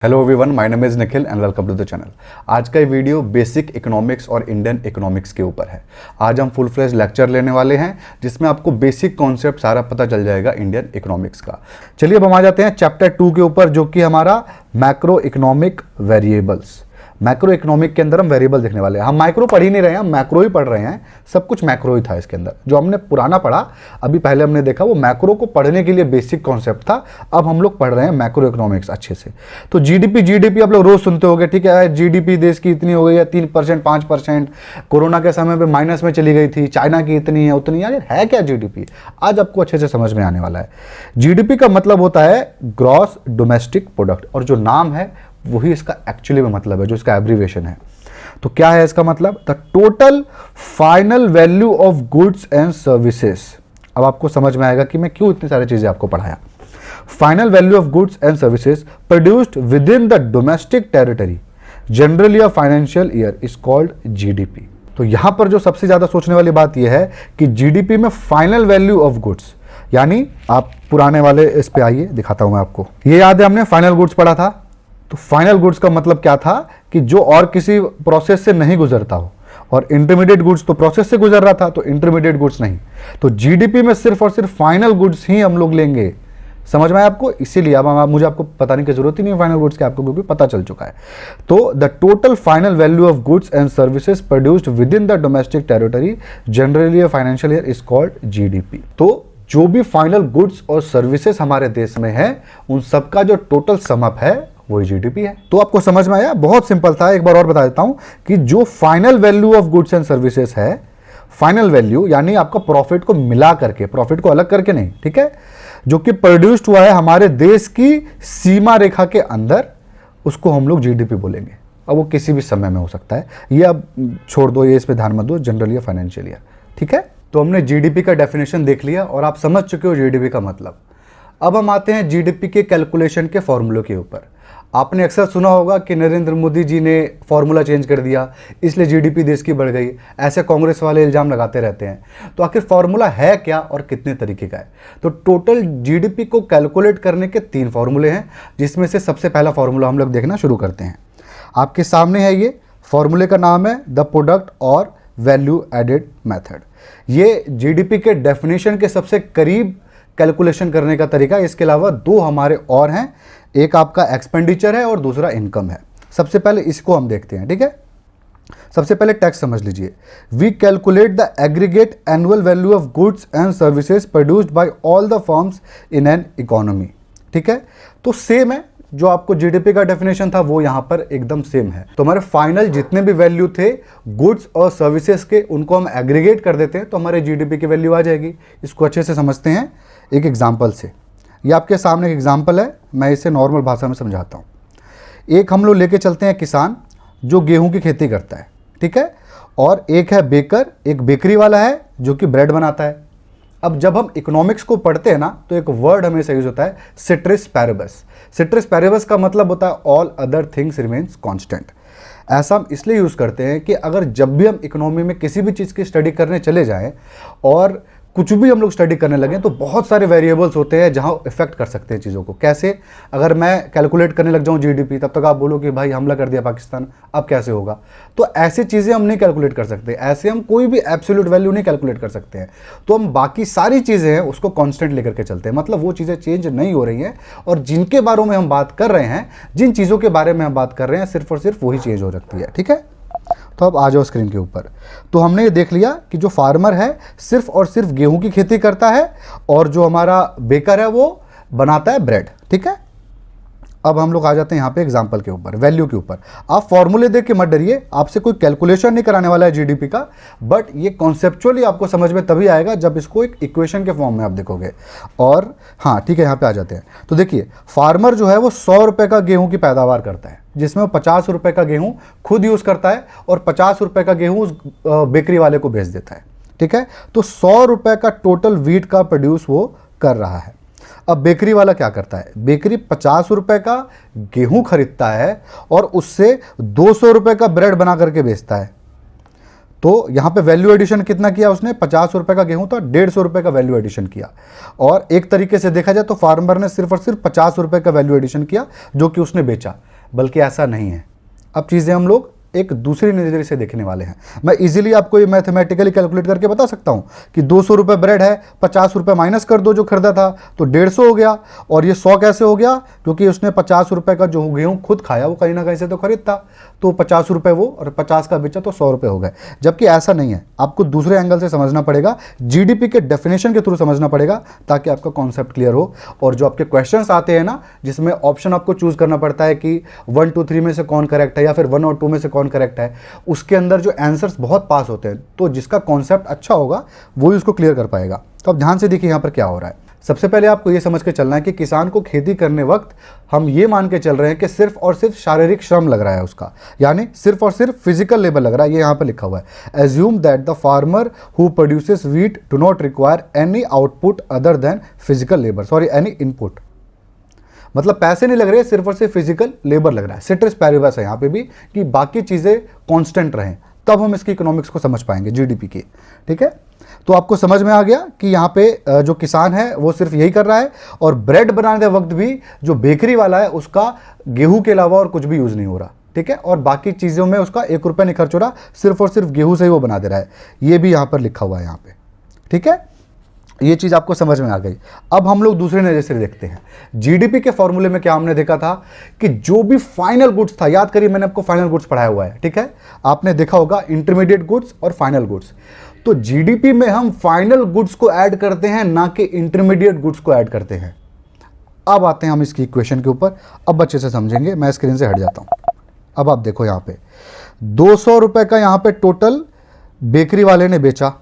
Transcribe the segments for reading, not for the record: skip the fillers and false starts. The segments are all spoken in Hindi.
Hello everyone, my name is Nikhil and welcome to the channel. आज का ये वीडियो बेसिक इकोनॉमिक्स और इंडियन इकोनॉमिक्स के ऊपर है। आज हम फुल फ्लेज लेक्चर लेने वाले हैं जिसमें आपको बेसिक कॉन्सेप्ट सारा पता चल जाएगा इंडियन इकोनॉमिक्स का। चलिए अब हम आ जाते हैं चैप्टर 2 के ऊपर, जो कि हमारा macro economic variables. Macro economic के अंदर हम वेरिएबल देखने वाले हैं। हम माइक्रो पढ़ ही नहीं रहे हैं, हम मैक्रो ही पढ़ रहे हैं। सब कुछ मैक्रो ही था इसके अंदर। जो हमने पुराना पढ़ा अभी पहले हमने देखा वो मैक्रो को पढ़ने के लिए बेसिक कॉन्सेप्ट था। अब हम लोग पढ़ रहे हैं मैक्रो इकोनॉमिक्स अच्छे से। तो जीडीपी आप लोग रोज सुनते होंगे, ठीक है। जीडीपी देश की इतनी हो गई है, 3% 5%। कोरोना के समय पे माइनस में चली गई थी। चाइना की इतनी है उतनी है क्या जीडीपी? आज आपको अच्छे से समझ में आने वाला है। जीडीपी का मतलब होता है ग्रॉस डोमेस्टिक प्रोडक्ट, और जो नाम है वही इसका एक्चुअली में मतलब है, जो इसका एब्रीविएशन है। तो क्या है इसका मतलब? The total final value of goods and services. अब आपको समझ में आएगा कि मैं क्यों इतनी सारी चीजें आपको पढ़ाया। Final value of goods and services produced with in the domestic territory generally a financial year is called GDP. तो यहां पर जो सबसे ज्यादा सोचने वाली बात यह है कि जीडीपी में फाइनल वैल्यू ऑफ गुड्स, यानी आप पुराने वाले इस पे आइए, दिखाता हूं मैं आपको। ये याद है हमने फाइनल गुड्स पढ़ा था। तो फाइनल गुड्स का मतलब क्या था कि जो और किसी प्रोसेस से नहीं गुजरता हो, और इंटरमीडिएट गुड्स तो प्रोसेस से गुजर रहा था, तो इंटरमीडिएट गुड्स नहीं। तो जीडीपी में सिर्फ और सिर्फ फाइनल गुड्स ही हम लोग लेंगे। समझ में आया आपको? इसीलिए अब मुझे आपको बताने की जरूरत ही नहीं है फाइनल गुड्स के, आपको क्योंकि पता चल चुका है। तो the total final value of goods and services produced with in the domestic territory generally a financial year is called GDP. तो जो भी फाइनल गुड्स और सर्विसेज हमारे देश में है, उन सबका जो टोटल समअप है वही जीडीपी है। तो आपको समझ में आया? बहुत सिंपल था। एक बार और बता देता हूं कि जो final value of goods and services है, फाइनल वैल्यू यानी आपका प्रॉफिट को मिला करके, प्रॉफिट को अलग करके नहीं, ठीक है, जो कि प्रोड्यूस्ड हुआ है हमारे देश की सीमा रेखा के अंदर, उसको हम लोग जीडीपी बोलेंगे। अब वो किसी भी समय में हो सकता है, ये अब छोड़ दो, ये इस पे ध्यान मत दो, जनरली या फाइनेंशियल ईयर, ठीक है। तो हमने जीडीपी का डेफिनेशन देख लिया और आप समझ चुके हो जीडीपी का मतलब। अब हम आते हैं जीडीपी के कैलकुलेशन के फॉर्मूले के ऊपर। आपने अक्सर सुना होगा कि नरेंद्र मोदी जी ने फॉर्मूला चेंज कर दिया, इसलिए जीडीपी देश की बढ़ गई। ऐसे कांग्रेस वाले इल्जाम लगाते रहते हैं। तो आखिर फॉर्मूला है क्या और कितने तरीके का है? तो टोटल जीडीपी को कैलकुलेट करने के 3 फॉर्मूले हैं, जिसमें से सबसे पहला फॉर्मूला हम लोग देखना शुरू करते हैं। आपके सामने है ये फॉर्मूले का नाम है द प्रोडक्ट और वैल्यू एडेड मेथड। ये जीडीपी के डेफिनेशन के सबसे करीब कैलकुलेशन करने का तरीका। इसके अलावा 2 हमारे और हैं, एक आपका एक्सपेंडिचर है और दूसरा इनकम है। सबसे पहले इसको हम देखते हैं, ठीक है। सबसे पहले टैक्स समझ लीजिए। We calculate the aggregate annual value of goods and services produced by all the firms in an economy, ठीक है। तो सेम है, जो आपको जीडीपी का डेफिनेशन था वो यहां पर एकदम सेम है। तो हमारे फाइनल जितने भी वैल्यू थे गुड्स और सर्विसेज के, उनको हम एग्रीगेट कर देते हैं तो हमारे जीडीपी की वैल्यू आ जाएगी। इसको अच्छे से समझते हैं एक एग्जाम्पल से। ये आपके सामने एक एग्जाम्पल है, मैं इसे नॉर्मल भाषा में समझाता हूँ। एक हम लोग लेके चलते हैं किसान जो गेहूं की खेती करता है, ठीक है, और एक है बेकर, एक बेकरी वाला है जो कि ब्रेड बनाता है। अब जब हम इकोनॉमिक्स को पढ़ते हैं ना, तो एक वर्ड हमेशा यूज होता है सिट्रिस पैरेबस। सिट्रिस पैरेबस का मतलब होता है all other things remains constant. ऐसा हम इसलिए यूज़ करते हैं कि अगर जब भी हम इकोनॉमी में किसी भी चीज़ की स्टडी करने चले जाएं और कुछ भी हम लोग स्टडी करने लगे, तो बहुत सारे वेरिएबल्स होते हैं जहां इफेक्ट कर सकते हैं चीज़ों को। कैसे? अगर मैं कैलकुलेट करने लग जाऊं जीडीपी, तब तक आप बोलो कि भाई हमला कर दिया पाकिस्तान, अब कैसे होगा? तो ऐसी चीज़ें हम नहीं कैलकुलेट कर सकते। ऐसे हम कोई भी एब्सोल्यूट वैल्यू नहीं कैलकुलेट कर सकते हैं। तो हम बाकी सारी चीज़ें हैं उसको कॉन्स्टेंट लेकर के चलते हैं। मतलब वो चीज़ें चेंज नहीं हो रही हैं, और जिनके बारे में हम बात कर रहे हैं, जिन चीज़ों के बारे में हम बात कर रहे हैं, सिर्फ और सिर्फ वही चेंज हो सकती है, ठीक है। तो अब आ जाओ स्क्रीन के ऊपर। तो हमने ये देख लिया कि जो फार्मर है सिर्फ और सिर्फ गेहूं की खेती करता है, और जो हमारा बेकर है वो बनाता है ब्रेड, ठीक है। अब हम लोग आ जाते हैं यहाँ पे एग्जाम्पल के ऊपर, वैल्यू के ऊपर। आप फॉर्मूले देख के मत डरिए, आपसे कोई कैलकुलेशन नहीं कराने वाला है जीडीपी का, बट ये कॉन्सेप्चुअली आपको समझ में तभी आएगा जब इसको एक इक्वेशन के फॉर्म में आप देखोगे। और हाँ ठीक है, यहाँ पे आ जाते हैं। तो देखिए, फार्मर जो है वो 100 रुपये का गेहूं की पैदावार करता है, जिसमें वो 50 रुपये का गेहूं खुद यूज़ करता है और 50 रुपये का गेहूं उस बेकरी वाले को बेच देता है, ठीक है। तो 100 रुपये का टोटल व्हीट का प्रोड्यूस वो कर रहा है। अब बेकरी वाला क्या करता है? बेकरी 50 रुपये का गेहूं खरीदता है और उससे 200 रुपये का ब्रेड बना करके बेचता है। तो यहाँ पे वैल्यू एडिशन कितना किया उसने? 50 रुपये का गेहूं था, 150 रुपये का वैल्यू एडिशन किया। और एक तरीके से देखा जाए तो फार्मर ने सिर्फ और सिर्फ 50 रुपये का वैल्यू एडिशन किया जो कि उसने बेचा। बल्कि ऐसा नहीं है। अब चीज़ें हम लोग एक दूसरी नज़रिए से देखने वाले हैं। मैं इजीली आपको ये मैथमेटिकली कैलकुलेट करके बता सकता हूँ कि 200 रुपये ब्रेड है, 50 रुपये माइनस कर दो जो खरीदा था तो 150 हो गया। और ये 100 कैसे हो गया? क्योंकि उसने 50 रुपये का जो गेहूँ खुद खाया वो कहीं ना कहीं से तो खरीदता, तो 50 रुपये वो और 50 का बेचा तो 100 रुपये हो गए। जबकि ऐसा नहीं है, आपको दूसरे एंगल से समझना पड़ेगा, जीडीपी के डेफिनेशन के थ्रू समझना पड़ेगा ताकि आपका कॉन्सेप्ट क्लियर हो। और जो आपके क्वेश्चंस आते हैं ना, जिसमें ऑप्शन आपको चूज करना पड़ता है कि 1 2 3 में से कौन करेक्ट है या फिर 1 और 2 में से कौन करेक्ट है, उसके अंदर जो आंसर्स बहुत पास होते हैं, तो जिसका कॉन्सेप्ट अच्छा होगा वो ही उसको क्लियर कर पाएगा। तो अब ध्यान से देखिए यहाँ पर क्या हो रहा है। सबसे पहले आपको ये समझ के चलना है कि किसान को खेती करने वक्त हम ये मान के चल रहे हैं कि सिर्फ और सिर्फ शारीरिक श्रम लग रहा है उसका, यानी सिर्फ और सिर्फ फिजिकल लेबर लग रहा है। ये यहाँ पर लिखा हुआ है, assume that the farmer who produces wheat do not require any output other than physical labour, sorry any input. मतलब पैसे नहीं लग रहे, सिर्फ और सिर्फ फिजिकल लेबर लग रहा है। सिट्रस पैरिबस है यहाँ पे भी कि बाकी चीज़ें कांस्टेंट रहें, तब हम इसकी इकोनॉमिक्स को समझ पाएंगे जीडीपी की। ठीक है, तो आपको समझ में आ गया कि यहाँ पे जो किसान है वो सिर्फ यही कर रहा है। और ब्रेड बनाने वक्त भी जो बेकरी वाला है उसका गेहूं के अलावा और कुछ भी यूज़ नहीं हो रहा। ठीक है, और बाकी चीज़ों में उसका 1 रुपया नहीं खर्च हो रहा, सिर्फ और सिर्फ गेहूं से ही वो बना दे रहा है। ये भी यहाँ पर लिखा हुआ है यहाँ पे। ठीक है, ये चीज़ आपको समझ में आ गई। अब हम लोग दूसरे नज़र से देखते हैं। जीडीपी के फॉर्मूले में क्या हमने देखा था कि जो भी फाइनल गुड्स था, याद करिए मैंने आपको फाइनल गुड्स पढ़ाया हुआ है। ठीक है, आपने देखा होगा इंटरमीडिएट गुड्स और फाइनल गुड्स। तो जीडीपी में हम फाइनल गुड्स को ऐड करते हैं, ना कि इंटरमीडिएट गुड्स को ऐड करते हैं। अब आते हैं हम इसकी इक्वेशन के ऊपर, अब अच्छे से समझेंगे। मैं स्क्रीन से हट जाता हूं। अब आप देखो यहाँ पे 200 रुपए का यहाँ पे टोटल बेकरी वाले ने बेचा,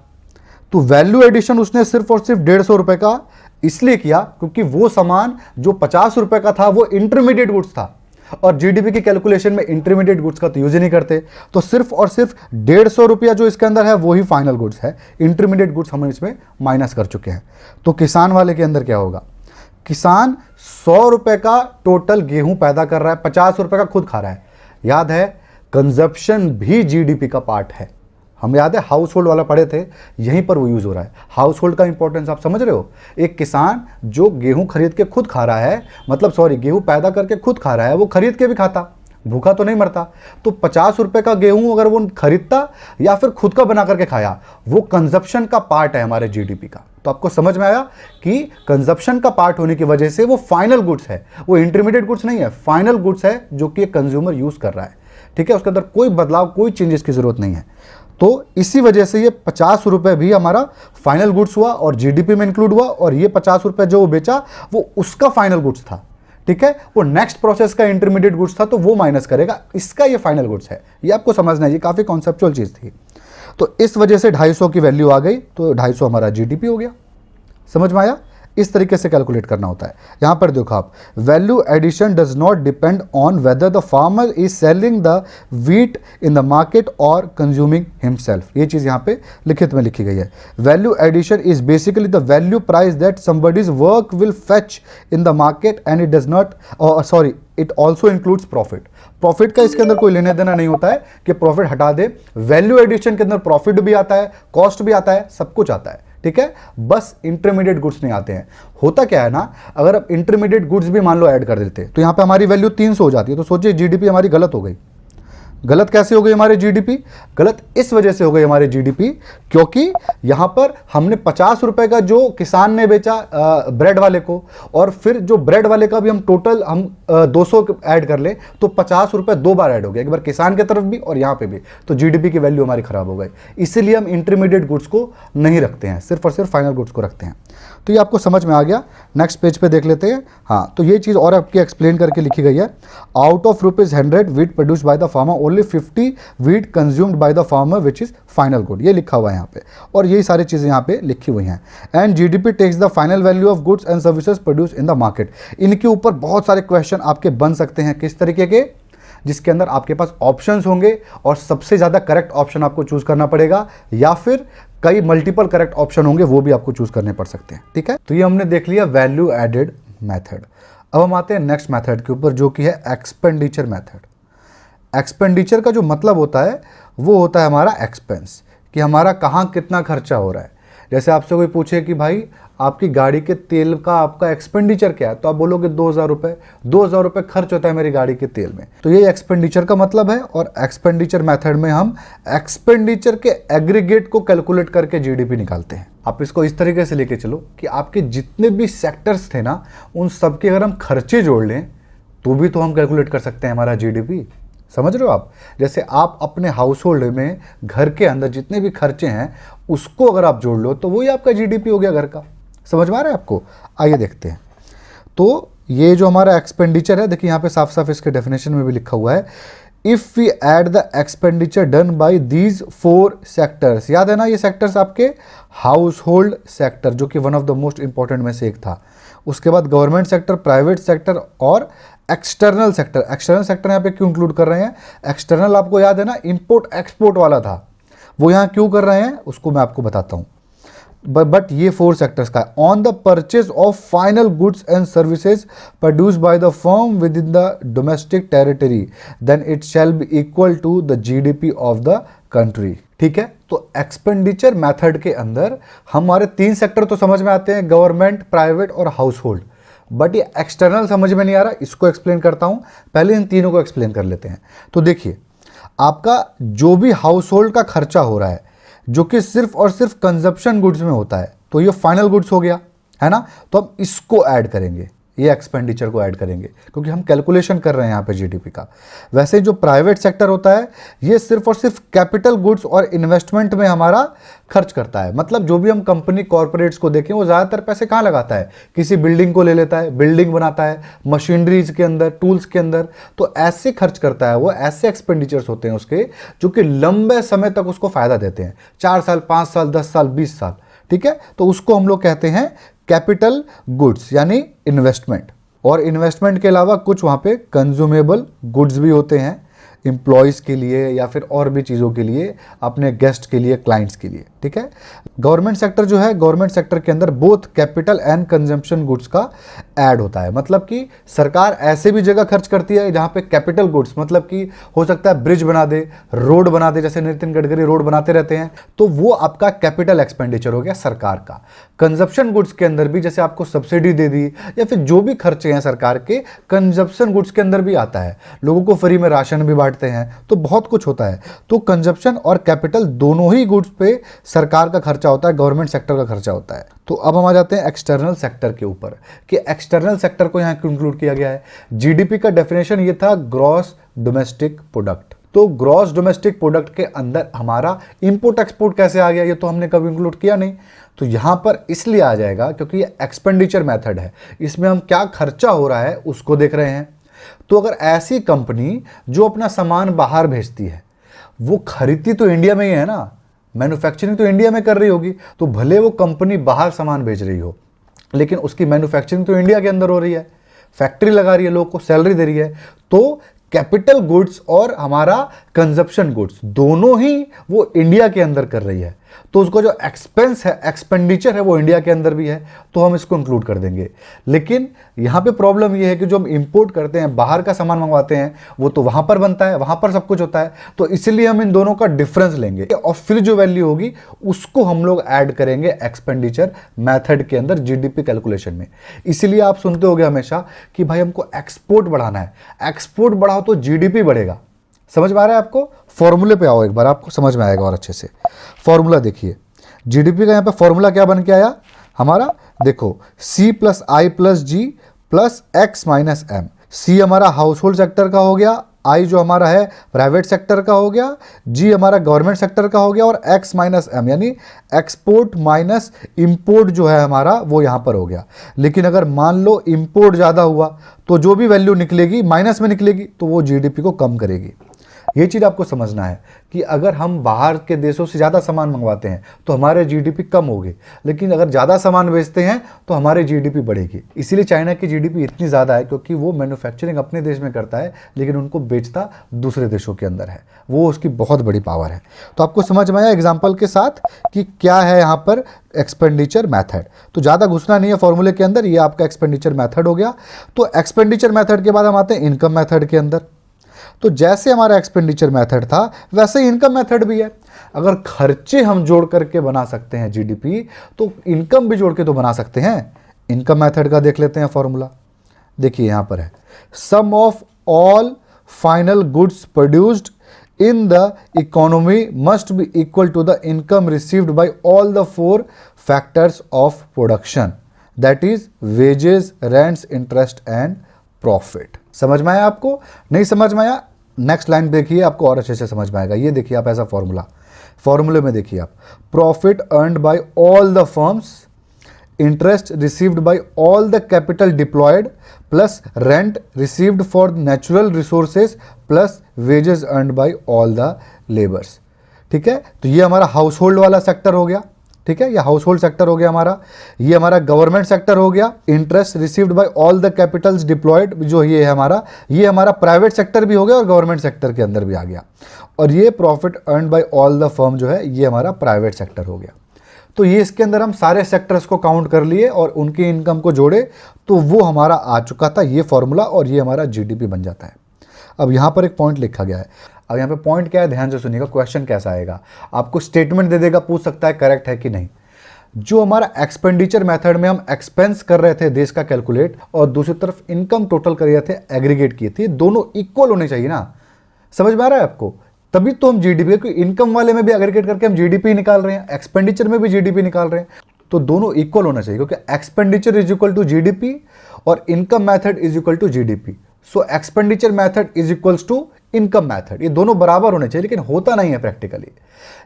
तो वैल्यू एडिशन उसने सिर्फ और सिर्फ 150 रुपए का इसलिए किया क्योंकि वो सामान जो 50 रुपए का था वो इंटरमीडिएट गुड्स था, और जीडीपी की कैलकुलेशन में इंटरमीडिएट गुड्स का तो यूज ही नहीं करते। तो सिर्फ और सिर्फ 150 रुपया जो इसके अंदर है वो ही फाइनल गुड्स है, इंटरमीडिएट गुड्स हम इसमें माइनस कर चुके हैं। तो किसान वाले के अंदर क्या होगा? किसान 100 रुपए का टोटल गेहूं पैदा कर रहा है, 50 रुपए का खुद खा रहा है। याद है, कंजप्शन भी जीडीपी का पार्ट है। हम याद है हाउस होल्ड वाला पढ़े थे, यहीं पर वो यूज हो रहा है। हाउस होल्ड का इंपॉर्टेंस आप समझ रहे हो? एक किसान जो गेहूं खरीद के खुद खा रहा है, मतलब सॉरी गेहूं पैदा करके खुद खा रहा है, वो खरीद के भी खाता, भूखा तो नहीं मरता। तो 50 रुपए का गेहूं अगर वो खरीदता या फिर खुद का बना करके खाया, वो कंजप्शन का पार्ट है हमारे जीडीपी का। तो आपको समझ में आया कि कंजप्शन का पार्ट होने की वजह से वो फाइनल गुड्स है, वो इंटरमीडिएट गुड्स नहीं है, फाइनल गुड्स है जो कि कंज्यूमर यूज कर रहा है। ठीक है, उसके अंदर कोई बदलाव, कोई चेंजेस की जरूरत नहीं है। तो इसी वजह से ये 50 रुपये भी हमारा फाइनल गुड्स हुआ और जीडीपी में इंक्लूड हुआ, और ये 50 रुपये जो वो बेचा वो उसका फाइनल गुड्स था। ठीक है, वो नेक्स्ट प्रोसेस का इंटरमीडिएट गुड्स था तो वो माइनस करेगा, इसका ये फाइनल गुड्स है। ये आपको समझना है, ये काफ़ी कॉन्सेप्चुअल चीज़ थी। तो इस वजह से 250 की वैल्यू आ गई, तो 250 हमारा जीडीपी हो गया। समझ में आया? इस तरीके से कैलकुलेट करना होता है। यहां पर देखो आप, value addition does not depend on whether the farmer is selling the wheat in the market और कंज्यूमिंग हिमसेल्फ। ये चीज यहां पे लिखित में लिखी गई है। Value addition is basically the value price that somebody's work will fetch in the market and it does not, sorry it also includes profit. Profit का इसके अंदर कोई लेना देना नहीं होता है कि प्रॉफिट हटा दे। वैल्यू एडिशन के अंदर प्रॉफिट भी आता है, कॉस्ट भी आता है, सब कुछ आता है। ठीक है, बस इंटरमीडिएट गुड्स नहीं आते हैं। होता क्या है ना, अगर आप इंटरमीडिएट गुड्स भी मान लो ऐड कर देते तो यहां पे हमारी वैल्यू 300 हो जाती है। तो सोचिए जीडीपी हमारी गलत हो गई। गलत कैसे हो गई हमारे जीडीपी? गलत इस वजह से हो गई हमारे जीडीपी क्योंकि यहां पर हमने 50 रुपए का जो किसान ने बेचा ब्रेड वाले को, और फिर जो ब्रेड वाले का भी हम टोटल हम 200 ऐड कर ले तो 50 रुपए 2 बार ऐड हो गया, एक बार किसान की तरफ भी और यहां पे भी। तो जीडीपी की वैल्यू हमारी खराब हो गई। इसीलिए हम इंटरमीडिएट गुड्स को नहीं रखते हैं, सिर्फ और सिर्फ फाइनल गुड्स को रखते हैं। तो ये आपको समझ में आ गया। नेक्स्ट पेज पे देख लेते हैं। हाँ, तो ये चीज़ और आपकी एक्सप्लेन करके लिखी गई है। Out of ₹100 wheat produced by the farmer only 50 wheat consumed by the farmer which is final good. ये लिखा हुआ है यहाँ पे, और यही सारी चीज़ें यहाँ पे लिखी हुई हैं। And GDP takes the final value of goods and services produce in the market. इनके ऊपर बहुत सारे क्वेश्चन आपके बन सकते हैं। किस तरीके के? जिसके अंदर आपके पास ऑप्शंस होंगे और सबसे ज़्यादा करेक्ट ऑप्शन आपको चूज करना पड़ेगा, या फिर कई मल्टीपल करेक्ट ऑप्शन होंगे वो भी आपको चूज करने पड़ सकते हैं। ठीक है, तो ये हमने देख लिया वैल्यू एडेड मेथड। अब हम आते हैं नेक्स्ट मेथड के ऊपर, जो कि है एक्सपेंडिचर मेथड। एक्सपेंडिचर का जो मतलब होता है वो होता है हमारा एक्सपेंस, कि हमारा कहाँ कितना खर्चा हो रहा है। जैसे आपसे कोई पूछे कि भाई आपकी गाड़ी के तेल का आपका एक्सपेंडिचर क्या है, तो आप बोलोगे 2,000 रुपये। 2,000 रुपये खर्च होता है मेरी गाड़ी के तेल में। तो ये एक्सपेंडिचर का मतलब है। और एक्सपेंडिचर मेथड में हम एक्सपेंडिचर के एग्रीगेट को कैलकुलेट करके जीडीपी निकालते हैं। आप इसको इस तरीके से लेके चलो कि आपके जितने भी सेक्टर्स थे ना, उन सबके अगर हम खर्चे जोड़ लें तो भी तो हम कैलकुलेट कर सकते हैं हमारा जीडीपी। समझ रहे हो आप? जैसे आप अपने हाउस होल्ड में घर के अंदर जितने भी खर्चे हैं उसको अगर आप जोड़ लो तो वही आपका जीडीपी हो गया घर का। समझ में आ रहा है आपको? आइए देखते हैं। तो ये जो हमारा एक्सपेंडिचर है, देखिए यहाँ पे साफ साफ इसके डेफिनेशन में भी लिखा हुआ है, if we add the expenditure done by these 4 sectors. याद है ना ये सेक्टर्स आपके? हाउस होल्ड सेक्टर जो कि one of the most important में से एक था। उसके बाद गवर्नमेंट सेक्टर, प्राइवेट सेक्टर और एक्सटर्नल सेक्टर। एक्सटर्नल सेक्टर यहाँ पे क्यों इंक्लूड कर रहे हैं? एक्सटर्नल आपको याद है ना, इंपोर्ट एक्सपोर्ट वाला था, वो यहाँ क्यों कर रहे हैं उसको मैं आपको बताता हूँ। बट ये 4 सेक्टर्स का, on the purchase of final goods and services produce by the firm within the domestic territory, then it shall be equal to the GDP of the country. ठीक है, तो एक्सपेंडिचर मेथड के अंदर हमारे 3 सेक्टर तो समझ में आते हैं, गवर्नमेंट, प्राइवेट और हाउस होल्ड। बट ये एक्सटर्नल समझ में नहीं आ रहा, इसको एक्सप्लेन करता हूं। पहले इन तीनों को एक्सप्लेन कर लेते हैं। तो देखिए, आपका जो भी हाउस होल्ड का खर्चा हो रहा है जो कि सिर्फ और सिर्फ कंजप्शन गुड्स में होता है, तो ये फाइनल गुड्स हो गया, है ना। तो हम इसको ऐड करेंगे, ये एक्सपेंडिचर को ऐड करेंगे, क्योंकि हम कैलकुलेशन कर रहे हैं यहाँ पे जीडीपी का। वैसे जो प्राइवेट सेक्टर होता है ये सिर्फ और सिर्फ कैपिटल गुड्स और इन्वेस्टमेंट में हमारा खर्च करता है। मतलब जो भी हम कंपनी कॉर्पोरेट्स को देखें वो ज़्यादातर पैसे कहाँ लगाता है? किसी बिल्डिंग को ले लेता है, बिल्डिंग बनाता है, मशीनरीज के अंदर, टूल्स के अंदर, तो ऐसे खर्च करता है वो। ऐसे एक्सपेंडिचर्स होते हैं उसके जो कि लंबे समय तक उसको फायदा देते हैं, 4 साल, 5 साल, 10 साल, 20 साल। ठीक है, तो उसको हम लोग कहते हैं कैपिटल गुड्स यानी इन्वेस्टमेंट। और इन्वेस्टमेंट के अलावा कुछ वहाँ पे कंज्यूमेबल गुड्स भी होते हैं, एम्प्लॉयज़ के लिए या फिर और भी चीज़ों के लिए, अपने गेस्ट के लिए, क्लाइंट्स के लिए। ठीक है, गवर्नमेंट सेक्टर जो है, गवर्नमेंट सेक्टर के अंदर both capital and consumption goods का ऐड होता है। मतलब कि सरकार ऐसे भी जगह खर्च करती है जहाँ पे कैपिटल गुड्स, मतलब कि हो सकता है ब्रिज बना दे, रोड बना दे, जैसे नितिन गडकरी रोड बनाते रहते हैं, तो वो आपका कैपिटल एक्सपेंडिचर हो गया सरकार का। कंजप्शन गुड्स के अंदर भी जैसे आपको सब्सिडी दे दी या फिर जो भी खर्चे हैं सरकार के, कंजप्शन गुड्स के अंदर भी आता है। लोगों को फ्री में राशन भी बांटते हैं, तो बहुत कुछ होता है। तो कंजप्शन और कैपिटल दोनों ही गुड्स पे सरकार का खर्चा होता है, गवर्नमेंट सेक्टर का खर्चा होता है। तो अब हम आ जाते हैं एक्सटर्नल सेक्टर के ऊपर कि एक्सटर्नल सेक्टर को यहाँ क्यों इंक्लूड किया गया है। जीडीपी का डेफिनेशन ये था, ग्रॉस डोमेस्टिक प्रोडक्ट। तो ग्रॉस डोमेस्टिक प्रोडक्ट के अंदर हमारा इंपोर्ट एक्सपोर्ट कैसे आ गया, ये तो हमने कभी इंक्लूड किया नहीं। तो यहाँ पर इसलिए आ जाएगा क्योंकि ये एक्सपेंडिचर मेथड है, इसमें हम क्या खर्चा हो रहा है उसको देख रहे हैं। तो अगर ऐसी कंपनी जो अपना सामान बाहर भेजती है, वो खरीदती तो इंडिया में ही है ना, मैन्युफैक्चरिंग तो इंडिया में कर रही होगी, तो भले वो कंपनी बाहर सामान भेज रही हो लेकिन उसकी मैन्युफैक्चरिंग तो इंडिया के अंदर हो रही है, फैक्ट्री लगा रही है, लोगों को सैलरी दे रही है। तो कैपिटल गुड्स और हमारा कंजप्शन गुड्स दोनों ही वो इंडिया के अंदर कर रही है, तो उसको जो एक्सपेंस है, एक्सपेंडिचर है, वो इंडिया के अंदर भी है, तो हम इसको इंक्लूड कर देंगे। लेकिन यहाँ पे प्रॉब्लम ये है कि जो हम इंपोर्ट करते हैं, बाहर का सामान मंगवाते हैं, वो तो वहाँ पर बनता है, वहाँ पर सब कुछ होता है, तो इसलिए हम इन दोनों का डिफरेंस लेंगे और फिर जो वैल्यू होगी उसको हम लोग ऐड करेंगे एक्सपेंडिचर मैथड के अंदर जीडीपी कैलकुलेशन में। इसीलिए आप सुनते होंगे हमेशा कि भाई हमको एक्सपोर्ट बढ़ाना है, एक्सपोर्ट बढ़ाओ तो जीडीपी बढ़ेगा। समझ में आ रहा है आपको? फॉर्मूले पे आओ एक बार, आपको समझ में आएगा और अच्छे से। फॉर्मूला देखिए, जीडीपी का यहाँ पे फॉर्मूला क्या बन के आया हमारा, देखो C + I + G + X - M। C हमारा हाउस होल्ड सेक्टर का हो गया, I जो हमारा है प्राइवेट सेक्टर का हो गया, G हमारा गवर्नमेंट सेक्टर का हो गया, और X - M यानी एक्सपोर्ट माइनस इंपोर्ट जो है हमारा वो यहाँ पर हो गया। लेकिन अगर मान लो इंपोर्ट ज़्यादा हुआ तो जो भी वैल्यू निकलेगी माइनस में निकलेगी, तो वो जीडीपी को कम करेगी। ये चीज़ आपको समझना है कि अगर हम बाहर के देशों से ज़्यादा सामान मंगवाते हैं तो हमारे जीडीपी कम होगी, लेकिन अगर ज़्यादा सामान बेचते हैं तो हमारी जीडीपी बढ़ेगी। इसीलिए चाइना की जीडीपी इतनी ज़्यादा है क्योंकि वो मैन्युफैक्चरिंग अपने देश में करता है लेकिन उनको बेचता दूसरे देशों के अंदर है, वो उसकी बहुत बड़ी पावर है। तो आपको समझ में आया एग्जाम्पल के साथ कि क्या है यहाँ पर एक्सपेंडिचर मैथड। तो ज़्यादा घुसना नहीं है फॉर्मूले के अंदर, ये आपका एक्सपेंडिचर मैथड हो गया। तो एक्सपेंडिचर मैथड के बाद हम आते हैं इनकम मैथड के अंदर। तो जैसे हमारा एक्सपेंडिचर मेथड था वैसे ही इनकम मेथड भी है। अगर खर्चे हम जोड़ करके बना सकते हैं जीडीपी, तो इनकम भी जोड़ के तो बना सकते हैं। इनकम मेथड का देख लेते हैं फॉर्मूला। देखिए यहां पर है, sum of all final goods produced in the economy must be equal to the income received by all the four factors of production, that is wages, rents, interest and profit। समझ में आया आपको? नहीं समझ में आया? नेक्स्ट लाइन देखिए, आपको और अच्छे से समझ में आएगा। ये देखिए आप ऐसा फॉर्मूले में देखिए आप, profit earned bye all the firms, interest received by all the capital deployed plus rent received for natural resources plus wages earned by all the laborers। ठीक है, तो ये हमारा हाउस होल्ड वाला सेक्टर हो गया। ठीक है, ये हाउस होल्ड सेक्टर हो गया हमारा। ये हमारा गवर्नमेंट सेक्टर हो गया। Interest received by all the capitals deployed, जो ये है हमारा, ये हमारा प्राइवेट सेक्टर भी हो गया और गवर्नमेंट सेक्टर के अंदर भी आ गया। और ये profit earn by all the firm जो है, ये हमारा प्राइवेट सेक्टर हो गया। तो ये इसके अंदर हम सारे सेक्टर्स को काउंट कर लिए और उनकी इनकम को जोड़े, तो वो हमारा आ चुका था ये फॉर्मूला, और ये हमारा जीडीपी बन जाता है। अब यहाँ पर एक पॉइंट लिखा गया है। अब यहाँ पे पॉइंट क्या है, ध्यान से सुनिएगा। क्वेश्चन कैसा आएगा, आपको स्टेटमेंट दे देगा, पूछ सकता है करेक्ट है कि नहीं। जो हमारा एक्सपेंडिचर मेथड में हम एक्सपेंस कर रहे थे देश का कैलकुलेट, और दूसरी तरफ इनकम टोटल कर रहे थे, एग्रीगेट किए थे, दोनों इक्वल होने चाहिए ना। समझ में आ रहा है आपको? तभी तो हम जीडीपी, क्योंकि इनकम वाले में भी एग्रीगेट करके हम जीडीपी निकाल रहे हैं, एक्सपेंडिचर में भी जीडीपी निकाल रहे हैं, तो दोनों इक्वल होना चाहिए, क्योंकि expenditure is equal to GDP और income method is equal to GDP. So expenditure method is equals to income method, ये दोनों बराबर होने चाहिए, लेकिन होता नहीं है प्रैक्टिकली।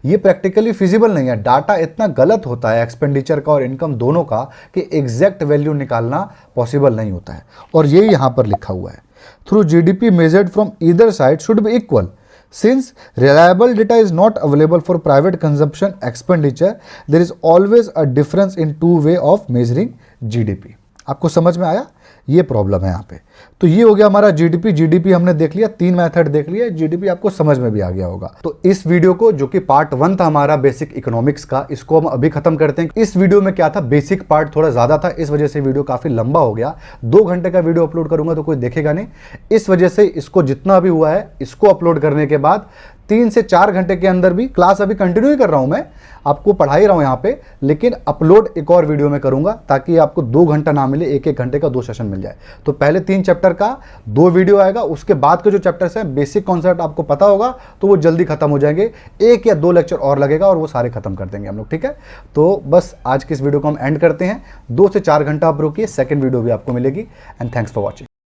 ये प्रैक्टिकली फिजिबल नहीं है। डाटा इतना गलत होता है एक्सपेंडिचर का और इनकम दोनों का, कि एग्जैक्ट वैल्यू निकालना पॉसिबल नहीं होता है। और ये यहां पर लिखा हुआ है, through GDP measured from either side should be equal. Since reliable data is not available for private consumption expenditure, there is always a difference in two way of measuring GDP। आपको समझ में आया? ये प्रॉब्लम है यहाँ पे। तो ये हो गया हमारा जीडीपी हमने देख लिया, 3 मेथड देख लिया, जीडीपी आपको समझ में भी आ गया होगा। तो इस वीडियो को, जो कि पार्ट 1 था हमारा बेसिक इकोनॉमिक्स का, इसको हम अभी खत्म करते हैं। इस वीडियो में क्या था, बेसिक पार्ट थोड़ा ज्यादा था, इस वजह से वीडियो काफी लंबा हो गया। 2 घंटे का वीडियो अपलोड करूंगा तो कोई देखेगा नहीं, इस वजह से इसको जितना भी हुआ है, इसको अपलोड करने के बाद 3 से 4 घंटे के अंदर भी, क्लास अभी कंटिन्यू ही कर रहा हूं मैं, आपको पढ़ा ही रहा हूं यहाँ पे, लेकिन अपलोड एक और वीडियो में करूंगा, ताकि आपको 2 घंटा ना मिले, 1-1 घंटे का 2 सेशन मिल जाए। तो पहले 3 चैप्टर का 2 वीडियो आएगा, उसके बाद के जो चैप्टर्स हैं, बेसिक कॉन्सेप्ट आपको पता होगा तो वो जल्दी खत्म हो जाएंगे। 1 या 2 लेक्चर और लगेगा और वो सारे खत्म कर देंगे हम लोग। ठीक है, तो बस आज की इस वीडियो को हम एंड करते हैं। 2 से 4 घंटा आप रुकिए, सेकंड वीडियो भी आपको मिलेगी। And thanks for watching.